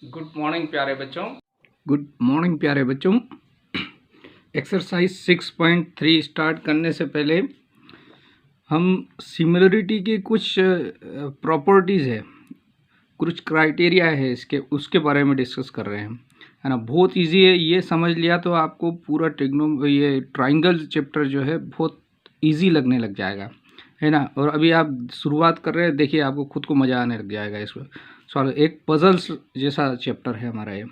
Good morning प्यारे बच्चों। Good morning प्यारे बच्चों। एक्सरसाइज 6.3 स्टार्ट करने से पहले हम सिमिलरिटी के कुछ प्रॉपर्टीज़ है, कुछ क्राइटेरिया है उसके बारे में डिस्कस कर रहे हैं, है ना। बहुत इजी है, ये समझ लिया तो आपको पूरा ये ट्राइंगल चैप्टर जो है बहुत इजी लगने लग जाएगा, है ना। और अभी आप शुरुआत कर रहे हैं, देखिए आपको खुद को मज़ा आने लग जाएगा इसमें। सॉल्व एक पजल्स जैसा चैप्टर है हमारा ये।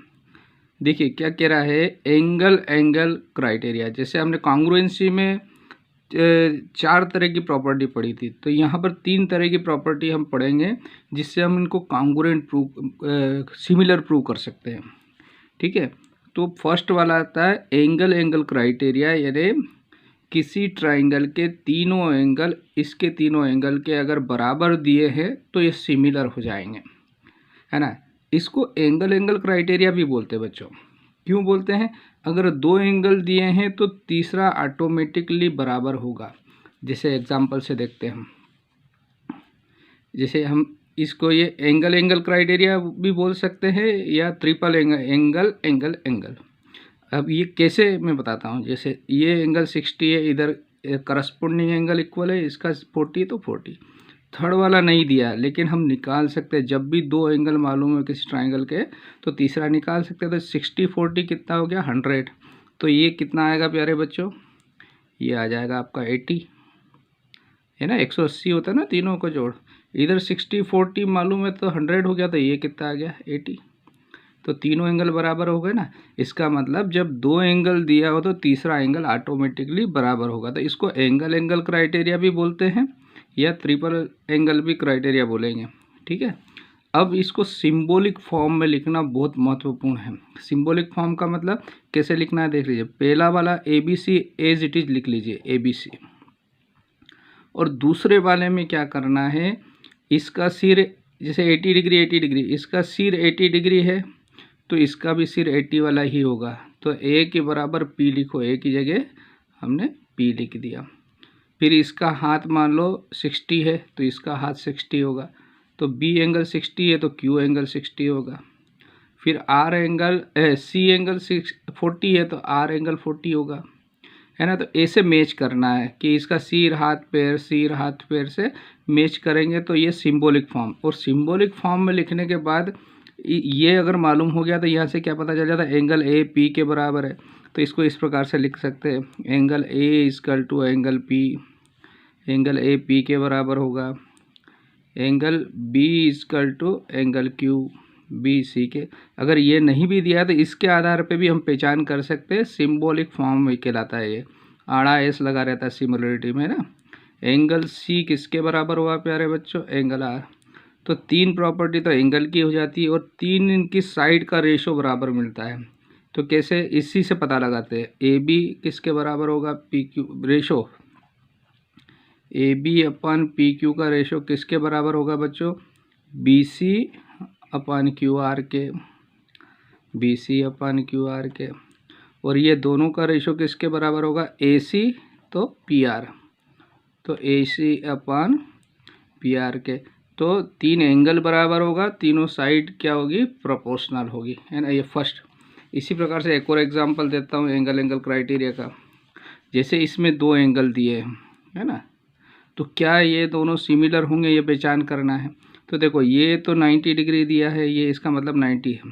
देखिए क्या कह रहा है, एंगल क्राइटेरिया। जैसे हमने कॉन्ग्रुएंसी में 4 तरह की प्रॉपर्टी पढ़ी थी, तो यहाँ पर 3 तरह की प्रॉपर्टी हम पढ़ेंगे जिससे हम इनको कॉन्ग्रुएंट सिमिलर प्रूव कर सकते हैं, ठीक है। तो फर्स्ट वाला आता है एंगल क्राइटेरिया, यानी किसी ट्राइंगल के तीनों एंगल इसके तीनों एंगल के अगर बराबर दिए हैं तो ये सिमिलर हो जाएंगे, है ना। इसको एंगल क्राइटेरिया भी बोलते हैं बच्चों। क्यों बोलते हैं? अगर 2 एंगल दिए हैं तो तीसरा ऑटोमेटिकली बराबर होगा। जैसे एग्जांपल से देखते हैं हम, जैसे हम इसको ये एंगल क्राइटेरिया भी बोल सकते हैं या ट्रिपल एंगल। अब ये कैसे मैं बताता हूँ। जैसे ये एंगल 60 है, इधर करस्पॉन्डिंग एंगल इक्वल है, इसका 40 तो 40। थर्ड वाला नहीं दिया, लेकिन हम निकाल सकते हैं। जब भी 2 एंगल मालूम है किसी ट्राइंगल के तो तीसरा निकाल सकते हैं। तो 60-40 कितना हो गया? 100। तो ये कितना आएगा प्यारे बच्चों? ये आ जाएगा आपका 80, है ना। 180 होता है ना तीनों को जोड़। इधर 60-40 मालूम है तो 100 हो गया, तो ये कितना आ गया? 80। तो तीनों एंगल बराबर हो गए ना। इसका मतलब जब 2 एंगल दिया हो तो तीसरा एंगल ऑटोमेटिकली बराबर होगा। तो इसको एंगल क्राइटेरिया भी बोलते हैं या ट्रिपल एंगल भी क्राइटेरिया बोलेंगे, ठीक है। अब इसको सिंबॉलिक फॉर्म में लिखना बहुत महत्वपूर्ण है। सिंबॉलिक फॉर्म का मतलब कैसे लिखना है देख लीजिए। पहला वाला ABC एज इट इज लिख लीजिए, ABC। और दूसरे वाले में क्या करना है, इसका सिर जैसे 80 डिग्री, इसका सिर 80 डिग्री है तो इसका भी सिर 80 वाला ही होगा। तो A के बराबर P लिखो, A की जगह हमने P लिख दिया। फिर इसका हाथ मान लो 60 है तो इसका हाथ 60 होगा। तो B एंगल 60 है तो Q एंगल 60 होगा। फिर C एंगल 40 है तो R एंगल 40 होगा, है ना। तो ऐसे मैच करना है कि इसका सिर हाथ पैर से मैच करेंगे तो ये सिंबॉलिक फॉर्म। और सिंबॉलिक फॉर्म में लिखने के बाद ये अगर मालूम हो गया तो यहाँ से क्या पता चल जाता है, एंगल A P के बराबर है। तो इसको इस प्रकार से लिख सकते हैं, angle A equal to angle P। Angle A P के बराबर होगा। Angle B equal to angle Q B C के। अगर ये नहीं भी दिया तो इसके आधार पे भी हम पहचान कर सकते हैं, सिंबॉलिक फॉर्म में कहलाता है ये। आड़ा एस लगा रहता है सिमिलरिटी में ना। एंगल C किसके बराबर हुआ प्यारे बच्चों? Angle R। तो 3 प्रॉपर्टी तो एंगल की हो जाती है और 3 इनकी साइड का रेशो बराबर मिलता है। तो कैसे? इसी से पता लगाते हैं। AB किसके बराबर होगा? PQ ratio. AB अपन PQ का रेशो किसके बराबर होगा बच्चों? BC अपन QR के, BC अपन QR के। और ये दोनों का रेशो किसके बराबर होगा? AC तो PR, तो AC अपन PR के। तो 3 एंगल बराबर होगा, तीनों साइड क्या होगी? प्रोपोर्शनल होगी, है ना। ये फर्स्ट। इसी प्रकार से एक और एग्जांपल देता हूँ एंगल क्राइटेरिया का। जैसे इसमें 2 एंगल दिए हैं, है ना। तो क्या ये दोनों सिमिलर होंगे, ये पहचान करना है। तो देखो ये तो 90 डिग्री दिया है, ये इसका मतलब 90 है।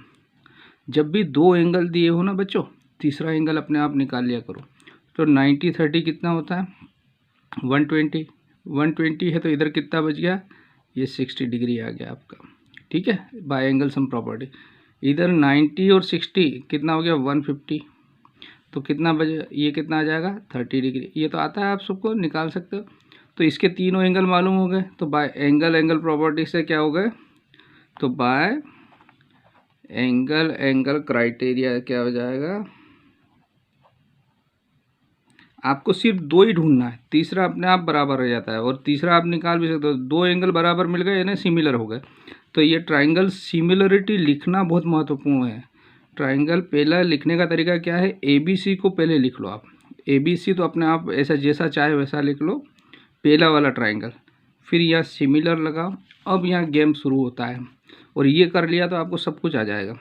जब भी 2 एंगल दिए हो ना बच्चों, तीसरा एंगल अपने आप निकाल लिया करो। तो 90-30 कितना होता है? 120 है। तो इधर कितना बच गया? ये 60 डिग्री आ गया आपका, ठीक है, बाय एंगल सम प्रॉपर्टी। इधर 90 और 60 कितना हो गया? 150। तो कितना बजे, ये कितना आ जाएगा? 30 डिग्री। ये तो आता है, आप सबको निकाल सकते हो। तो इसके तीनों एंगल मालूम हो गए, तो बाय एंगल प्रॉपर्टी से क्या हो गए? तो बाय एंगल क्राइटेरिया क्या हो जाएगा? आपको सिर्फ 2 ही ढूंढना है, तीसरा अपने आप बराबर हो जाता है। और तीसरा आप निकाल भी सकते हो। 2 एंगल बराबर मिल गए यानी सिमिलर हो गए। तो ये ट्राइंगल सिमिलरिटी लिखना बहुत महत्वपूर्ण है। ट्राइंगल पहला लिखने का तरीका क्या है? ABC को पहले लिख लो आप। ABC तो अपने आप ऐसा जैसा चाहे वैसा लिख लो, पहला वाला ट्राइंगल। फिर यहाँ सिमिलर लगाओ। अब यहाँ गेम शुरू होता है, और ये कर लिया तो आपको सब कुछ आ जाएगा।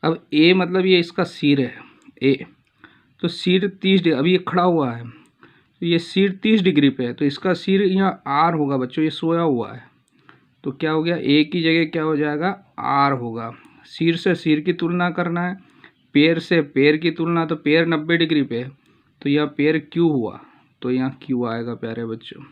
अब ए मतलब ये इसका सिर है ए, तो सिर 30 डिग्री, अभी ये खड़ा हुआ है तो ये सिर 30 डिग्री पे है, तो इसका सिर यहाँ आर होगा बच्चों, ये सोया हुआ है तो क्या हो गया, ए की जगह क्या हो जाएगा आर होगा। सिर से सिर की तुलना करना है, पैर से पैर की तुलना, तो पैर 90 डिग्री पे है तो यह पैर क्यू हुआ, तो यहाँ क्यू आएगा प्यारे बच्चों।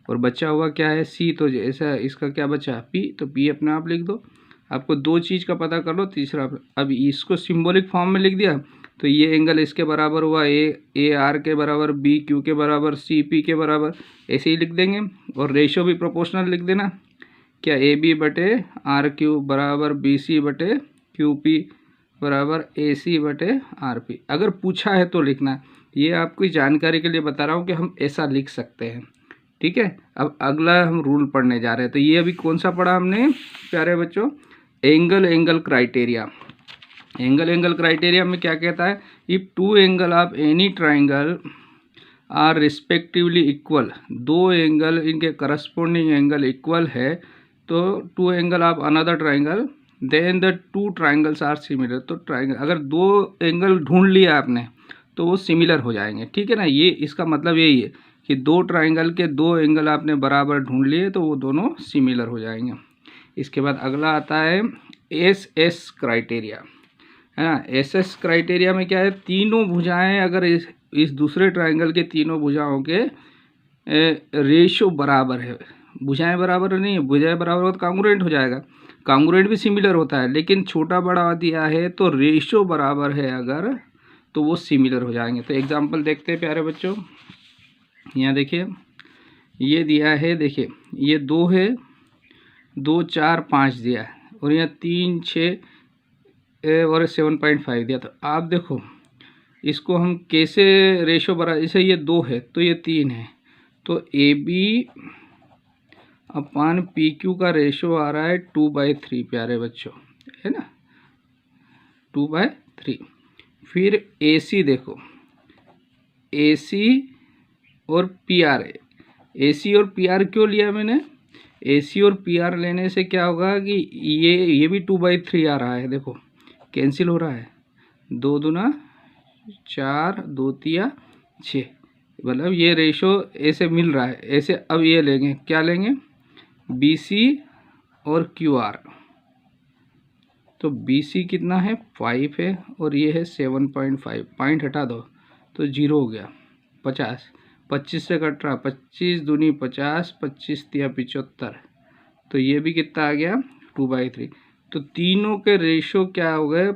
और बचा हुआ क्या है सी, तो जैसा इसका क्या बचा पी, तो पी अपने आप लिख दो। आपको दो चीज़ का पता कर लो, तीसरा अब इसको सिंबॉलिक फॉर्म में लिख दिया तो ये एंगल इसके बराबर हुआ ए आर के बराबर, बी क्यू के बराबर, सी पी के बराबर, ऐसे ही लिख देंगे। और रेशो भी प्रोपोर्शनल लिख देना, क्या ए बी बटे आर क्यू बराबर बी सी बटे क्यू पी बराबर ए सी बटे आर पी। अगर पूछा है तो लिखना, ये आपकी जानकारी के लिए बता रहा हूँ कि हम ऐसा लिख सकते हैं, ठीक है। अब अगला हम रूल पढ़ने जा रहे हैं, तो ये अभी कौन सा पढ़ा हमने प्यारे बच्चों, एंगल क्राइटेरिया। एंगल क्राइटेरिया में क्या कहता है, if two angle of any triangle are respectively equal, दो एंगल इनके करस्पॉन्डिंग एंगल इक्वल है तो two angle of another triangle then the two triangles are similar. तो ट्राइंगल अगर दो एंगल ढूंढ लिया आपने तो वो सिमिलर हो जाएंगे, ठीक है ना। ये इसका मतलब यही है कि दो ट्राइंगल के दो एंगल आपने बराबर ढूंढ लिए तो वो दोनों सिमिलर हो जाएंगे। इसके बाद अगला आता है एस क्राइटेरिया, है ना। एस क्राइटेरिया में क्या है, तीनों भुजाएं अगर इस दूसरे ट्राइंगल के तीनों भुजाओं के रेशो बराबर है, भुजाएं बराबर नहीं है, भुजाएं बराबर हो तो कांग्रुएंट हो जाएगा, कांग्रुएंट भी सिमिलर होता है, लेकिन छोटा बड़ा दिया है तो रेशो बराबर है अगर, तो वो सिमिलर हो जाएंगे। तो एग्जांपल देखते हैं प्यारे बच्चों, यहाँ देखिए ये दिया है, देखिए ये 2 है, 2 4 5 दिया है और यहाँ 3 6 और 7.5 दिया। तो आप देखो इसको हम कैसे रेशो बराबर, जैसे ये 2 है तो ये 3 है, तो A B upon P Q का रेशो आ रहा है 2/3 प्यारे बच्चों, है ना, 2/3। फिर ए सी देखो, ए सी और पी आर, ए सी और पी आर क्यों लिया मैंने, ए सी और पी आर लेने से क्या होगा कि ये भी 2/3 आ रहा है, देखो कैंसिल हो रहा है, 2 दूना 4, 2 तिया 6, मतलब ये रेशो ऐसे मिल रहा है ऐसे। अब ये लेंगे, क्या लेंगे, बी सी और क्यू आर, तो बी सी कितना है 5 है और ये है 7.5, पॉइंट हटा दो तो 0 हो गया, 50, 25 से कट रहा, 25 दूनी 50, 25 तिया 75, तो ये भी कितना आ गया 2/3। तो तीनों के रेशो क्या हो गए,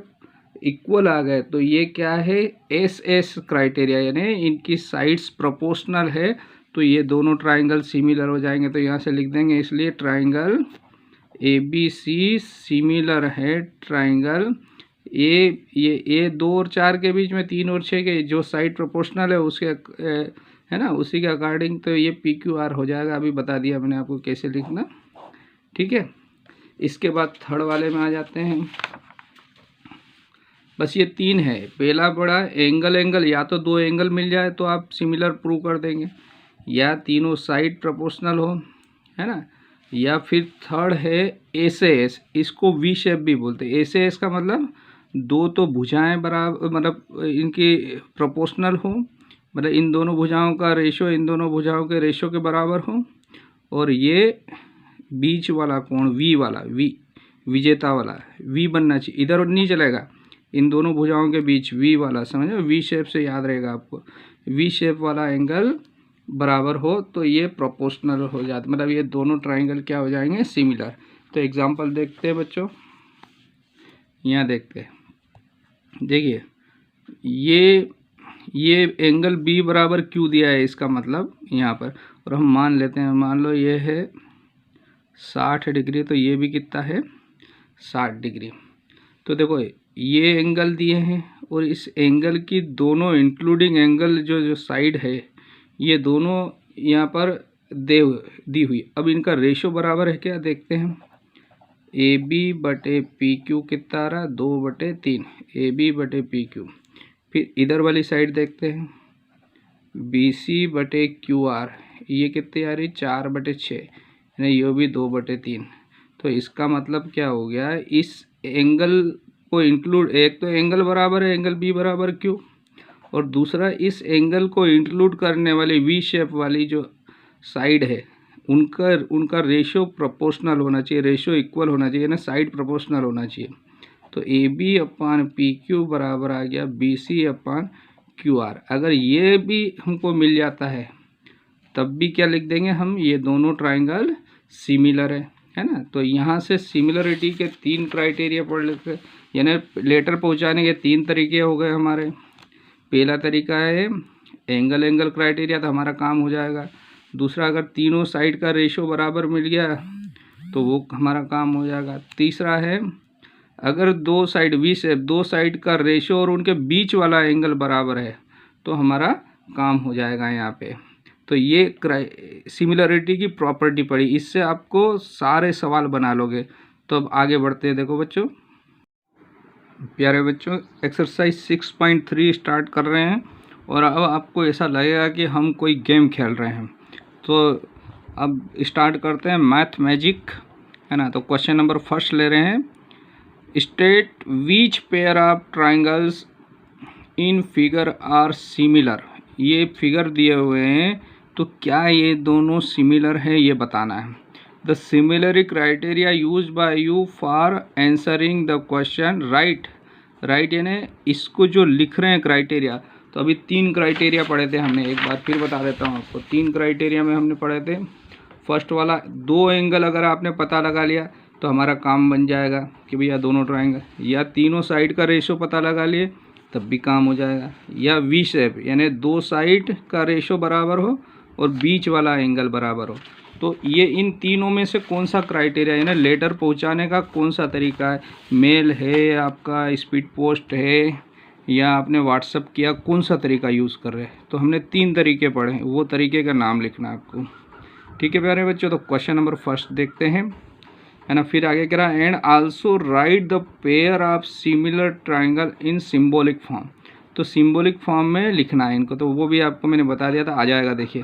इक्वल आ गए, तो ये क्या है एस क्राइटेरिया, यानी इनकी साइड्स प्रोपोर्शनल है तो ये दोनों ट्राइंगल सिमिलर हो जाएंगे। तो यहाँ से लिख देंगे, इसलिए triangle A B C similar है ट्राइंगल ये 2 और 4 के बीच में 3 और 6 के जो साइड प्रोपोर्शनल है उसके है ना, उसी के अकॉर्डिंग तो ये पी क्यू आर हो जाएगा। अभी बता दिया मैंने आपको कैसे लिखना, ठीक है। इसके बाद थर्ड वाले में आ जाते हैं, बस ये 3 है। पहला बड़ा एंगल, या तो 2 एंगल मिल जाए तो आप सिमिलर प्रूव कर देंगे, या तीनों साइड प्रोपोर्शनल हो, है ना, या फिर थर्ड है एस, इसको वी शेप भी बोलते हैं। एस का मतलब दो तो भुजाएं बराबर, मतलब इनकी प्रोपोर्शनल हो, मतलब इन दोनों भुजाओं का रेशो इन दोनों भुजाओं के रेशो के बराबर हो, और ये बीच वाला कोण वी वाला, वी विजेता वाला वी बनना चाहिए, इधर नहीं चलेगा, इन दोनों भुजाओं के बीच वी वाला, समझो, वी शेप से याद रहेगा आपको, वी शेप वाला एंगल बराबर हो तो ये प्रोपोर्शनल हो जाता, मतलब ये दोनों ट्राइंगल क्या हो जाएंगे सिमिलर। तो एग्जांपल देखते हैं बच्चों, यहाँ देखते हैं, देखिए ये एंगल बी बराबर क्यू दिया है, इसका मतलब यहाँ पर, और हम मान लेते हैं, मान लो ये है 60 डिग्री, तो ये भी कितना है 60 डिग्री। तो देखो ये एंगल दिए हैं और इस एंगल की दोनों इंक्लूडिंग एंगल जो साइड है ये दोनों यहाँ पर दी हुई। अब इनका रेशो बराबर है क्या, देखते हैं, ए बी बटे पी क्यू कितना आ रहा है 2/3, ए बी बटे पी क्यू। फिर इधर वाली साइड देखते हैं, बी सी बटे क्यू आर, ये कितनी आ रही 4/6, यानी ये भी 2/3। तो इसका मतलब क्या हो गया, इस एंगल को इंक्लूड, एक तो एंगल बराबर है एंगल बी बराबर क्यू, और दूसरा इस एंगल को इंक्लूड करने वाली वी शेप वाली जो साइड है उनका रेशो प्रोपोर्शनल होना चाहिए, रेशो इक्वल होना चाहिए ना, साइड प्रोपोर्शनल होना चाहिए। तो A B upon P Q बराबर आ गया B C upon Q R. अगर ये भी हमको मिल जाता है तब भी क्या लिख देंगे हम, ये दोनों ट्राइंगल सिमिलर है ना। तो यहाँ से सिमिलरिटी के 3 क्राइटेरिया पढ़ लेते हैं, यानी लेटर पहुँचाने के 3 तरीके हो गए हमारे। पहला तरीका है एंगल एंगल क्राइटेरिया, तो हमारा काम हो जाएगा। दूसरा, अगर तीनों साइड का रेशो बराबर मिल गया तो वो हमारा काम हो जाएगा। तीसरा है अगर दो साइड वी शेप, दो साइड का रेशो और उनके बीच वाला एंगल बराबर है तो हमारा काम हो जाएगा यहाँ पे। तो ये सिमिलरिटी की प्रॉपर्टी पड़ी, इससे आपको सारे सवाल बना लोगे। तो अब आगे बढ़ते हैं। देखो बच्चों, प्यारे बच्चों, एक्सरसाइज 6.3 स्टार्ट कर रहे हैं और अब आपको ऐसा लगेगा कि हम कोई गेम खेल रहे हैं। तो अब स्टार्ट करते हैं मैथ मैजिक, है ना। तो क्वेश्चन नंबर फर्स्ट ले रहे हैं, state which pair of triangles in figure are similar. ये फिगर दिए हुए हैं तो क्या ये दोनों सिमिलर है ये बताना है। The similarity criteria use by you for answering the question right. Right यानी इसको जो लिख रहे हैं क्राइटेरिया, तो अभी 3 क्राइटेरिया पढ़े थे हमने, एक बार फिर बता देता हूँ आपको। 3 क्राइटेरिया में हमने पढ़े थे। फर्स्ट वाला, 2 एंगल अगर आपने पता लगा लिया तो हमारा काम बन जाएगा कि भैया दोनों ट्राइंगल, या तीनों साइड का रेशो पता लगा लिए तब भी काम हो जाएगा, या वी शेप यानी 2 साइड का रेशो बराबर हो और बीच वाला एंगल बराबर हो। तो ये इन तीनों में से कौन सा क्राइटेरिया है ना, लेटर पहुंचाने का कौन सा तरीका है, मेल है, आपका स्पीड पोस्ट है, या आपने व्हाट्सअप किया, कौन सा तरीका यूज़ कर रहे हैं। तो हमने 3 तरीके पढ़े हैं, वो तरीके का नाम लिखना है आपको। ठीक है प्यारे बच्चों, तो क्वेश्चन नंबर फर्स्ट देखते हैं, है ना। फिर आगे कह रहा है and also right the pair of similar triangle in symbolic form. तो सिम्बॉलिक फॉर्म में लिखना है इनको, तो वो भी आपको मैंने बता दिया था, आ जाएगा। देखिए,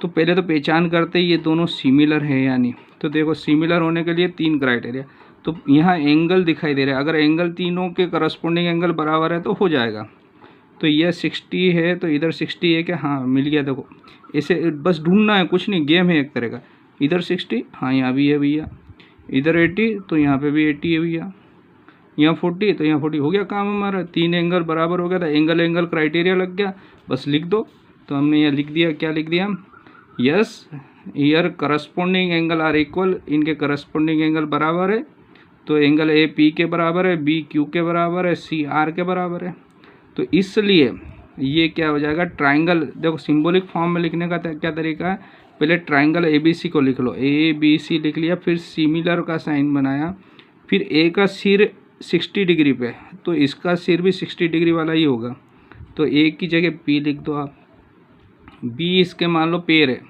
तो पहले तो पहचान करते ही ये दोनों सिमिलर है या नहीं। तो देखो, सिमिलर होने के लिए 3 क्राइटेरिया, तो यहाँ एंगल दिखाई दे रहा है, अगर एंगल तीनों के करस्पॉन्डिंग एंगल बराबर है तो हो जाएगा। तो यह 60 है तो इधर 60 है क्या, हाँ मिल गया। देखो इसे बस ढूंढना है, कुछ नहीं, गेम है एक तरह का। इधर 60, हाँ यहाँ भी है भैया, इधर 80 तो यहाँ पे भी 80 है भैया, यहाँ 40 तो यहाँ 40, हो गया काम हमारा। 3 एंगल बराबर हो गया था, एंगल एंगल क्राइटेरिया लग गया, बस लिख दो। तो हमने यहाँ लिख दिया, क्या लिख दिया, yes here corresponding angle are equal, इनके करस्पॉन्डिंग एंगल बराबर है। तो एंगल ए पी के बराबर है, बी क्यू के बराबर है, सी आर के बराबर है। तो इसलिए ये क्या हो जाएगा, ट्राइंगल। देखो सिंबॉलिक फॉर्म में लिखने का क्या तरीका है, पहले ट्राइंगल ए बी सी को लिख लो, ए बी सी लिख लिया, फिर सिमिलर का साइन बनाया, फिर ए का सिर 60 डिग्री पे, तो इसका सिर भी 60 डिग्री वाला ही होगा। तो ए की जगह पी लिख दो आप, बी इसके मान लो पैर है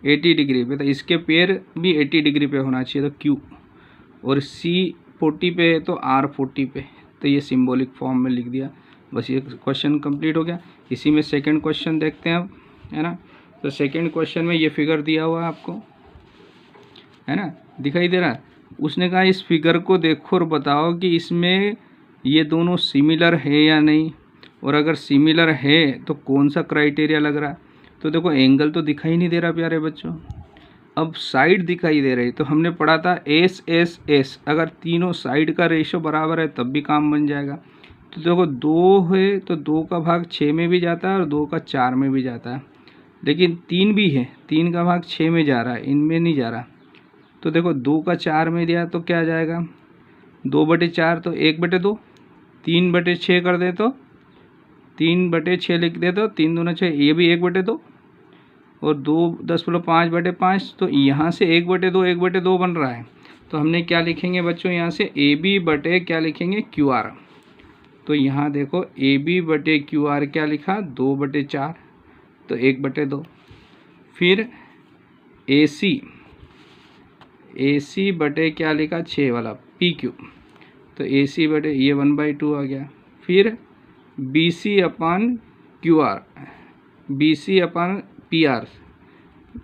80 डिग्री पे, तो इसके पैर भी 80 डिग्री पे होना चाहिए, तो क्यू, और सी 40 पे है तो आर 40 पे। तो ये सिंबॉलिक फॉर्म में लिख दिया, बस ये क्वेश्चन कंप्लीट हो गया। इसी में सेकंड क्वेश्चन देखते हैं अब, है ना। तो सेकंड क्वेश्चन में ये फिगर दिया हुआ है आपको, है ना, दिखाई दे रहा है। उसने कहा इस फिगर को देखो और बताओ कि इसमें ये दोनों सिमिलर है या नहीं, और अगर सिमिलर है तो कौन सा क्राइटेरिया लग रहा है। तो देखो एंगल तो दिखाई नहीं दे रहा प्यारे बच्चों, अब साइड दिखाई दे रही। तो हमने पढ़ा था एस एस एस, अगर तीनों साइड का रेशो बराबर है तब भी काम बन जाएगा। तो देखो 2 है तो 2 का भाग 6 में भी जाता है और 2 का 4 में भी जाता है, लेकिन 3 भी है, 3 का भाग 6 में जा रहा है, इनमें नहीं जा रहा। तो देखो 2 का 4 में दिया तो क्या आ जाएगा, 2/4 तो 1/2, 3/6 कर दे तो 3/6 लिख दे तो 3 दूना 6, ये भी 1/2, और 2 10/5/5, तो यहाँ से 1/2 1/2 बन रहा है। तो हमने क्या लिखेंगे बच्चों, यहाँ से ए बी बटे क्या लिखेंगे, क्यू आर। तो यहाँ देखो ए बी बटे क्यू आर क्या लिखा, 2/4, तो 1/2। फिर ए सी बटे क्या लिखा, 6 वाला पी क्यू, तो ए सी बटे ये 1/2 आ गया। फिर B C upon Q R, B C upon P R,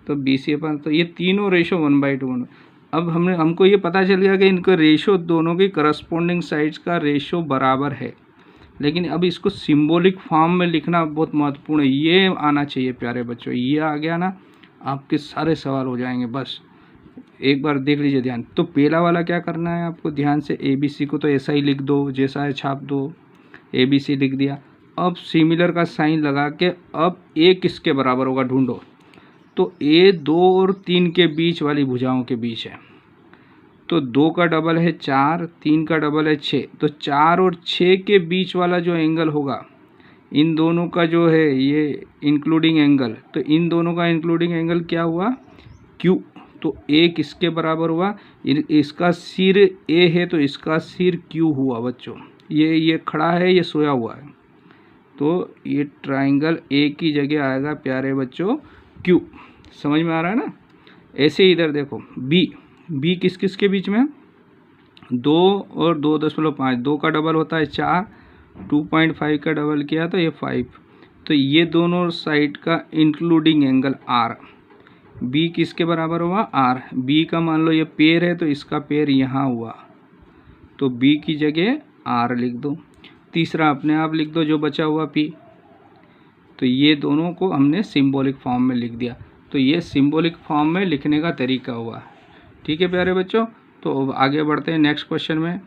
तो बी सी अपान, तो ये तीनों रेशो 1/2। अब हमको ये पता चल गया कि इनका रेशो, दोनों की करस्पॉन्डिंग साइड्स का रेशो बराबर है, लेकिन अब इसको सिंबॉलिक फॉर्म में लिखना बहुत महत्वपूर्ण है। ये आना चाहिए प्यारे बच्चों, ये आ गया ना, आपके सारे सवाल हो जाएंगे। बस एक बार देख लीजिए ध्यान। तो पहला वाला क्या करना है आपको ध्यान से, ABC को तो ऐसा ही लिख दो, जैसा है छाप दो, ABC लिख दिया। अब सिमिलर का साइन लगा के अब A किसके बराबर होगा ढूंढो। तो A 2 और 3 के बीच वाली भुजाओं के बीच है, तो 2 का डबल है 4, 3 का डबल है 6, तो 4 और 6 के बीच वाला जो एंगल होगा, इन दोनों का जो है ये इंक्लूडिंग एंगल, तो इन दोनों का इंक्लूडिंग एंगल क्या हुआ, Q। तो A किसके बराबर हुआ, इसका सिर A है तो इसका सिर Q हुआ बच्चों। ये खड़ा है, ये सोया हुआ है, तो ये ट्राइंगल A की जगह आएगा प्यारे बच्चों Q। समझ में आ रहा है ना। ऐसे ही इधर देखो B किस किस के बीच में, 2 और 2.5, 2 का डबल होता है 4, 2.5 का डबल किया तो ये 5, तो ये दोनों साइड का इंक्लूडिंग एंगल R। B किसके बराबर हुआ, R। B का मान लो ये पैर है तो इसका पैर यहाँ हुआ, तो B की जगह R लिख दो। तीसरा अपने आप लिख दो जो बचा हुआ P। तो ये दोनों को हमने सिंबॉलिक फॉर्म में लिख दिया। तो ये सिंबॉलिक फॉर्म में लिखने का तरीका हुआ। ठीक है प्यारे बच्चों, तो आगे बढ़ते हैं नेक्स्ट क्वेश्चन में।